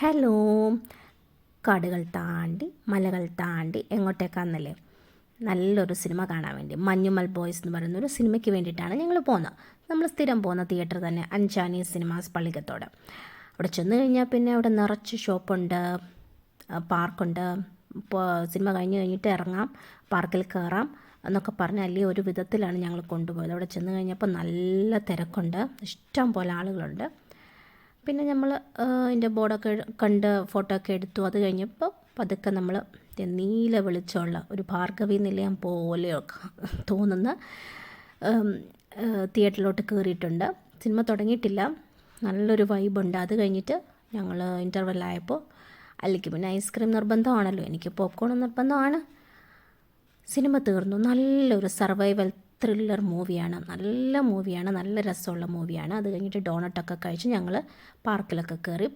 Hello. കാടുകൾ താണ്ടി മലകൾ താണ്ടി എങ്ങോട്ടേക്കാന്നല്ലേ? നല്ലൊരു സിനിമ കാണാൻ വേണ്ടി, മഞ്ഞുമൽ ബോയ്സ് എന്ന് പറയുന്നൊരു സിനിമയ്ക്ക് വേണ്ടിയിട്ടാണ് ഞങ്ങൾ പോകുന്നത്. നമ്മൾ സ്ഥിരം പോകുന്ന തിയേറ്റർ തന്നെ, അഞ്ചാനി സിനിമാസ് പള്ളിക്കത്തോട്. അവിടെ ചെന്ന് കഴിഞ്ഞാൽ പിന്നെ അവിടെ നിറച്ച് ഷോപ്പുണ്ട്, പാർക്കുണ്ട്. ഇപ്പോൾ സിനിമ കഴിഞ്ഞിട്ട് ഇറങ്ങാം, പാർക്കിൽ കയറാം എന്നൊക്കെ പറഞ്ഞ് അല്ലേ ഒരു വിധത്തിലാണ് ഞങ്ങൾ കൊണ്ടുപോയത്. അവിടെ ചെന്ന് കഴിഞ്ഞപ്പോൾ നല്ല തിരക്കുണ്ട്, ഇഷ്ടം പോലെ ആളുകളുണ്ട്. പിന്നെ നമ്മൾ അതിൻ്റെ ബോർഡൊക്കെ കണ്ട് ഫോട്ടോ ഒക്കെ എടുത്തു. അത് കഴിഞ്ഞപ്പോൾ പതുക്കെ നമ്മൾ നീല വെളിച്ചമുള്ള ഒരു ഭാർഗവി നിലയം പോലെയൊക്കെ തോന്നുന്ന തിയേറ്ററിലോട്ട് കയറിയിട്ടുണ്ട്. സിനിമ തുടങ്ങിയിട്ടില്ല, നല്ലൊരു വൈബുണ്ട്. അത് കഴിഞ്ഞിട്ട് ഞങ്ങൾ ഇൻ്റർവെല്ലായപ്പോൾ അല്ലെങ്കിൽ പിന്നെ ഐസ്ക്രീം നിർബന്ധമാണല്ലോ, എനിക്ക് പോപ്കോൺ നിർബന്ധമാണ്. സിനിമ തീർന്നു. നല്ലൊരു സർവൈവൽ ത്രില്ലർ മൂവിയാണ്, നല്ല മൂവിയാണ്, നല്ല രസമുള്ള മൂവിയാണ്. അത് കഴിഞ്ഞിട്ട് ഡോണട്ടൊക്കെ കഴിച്ച് ഞങ്ങൾ പാർക്കിലൊക്കെ കയറി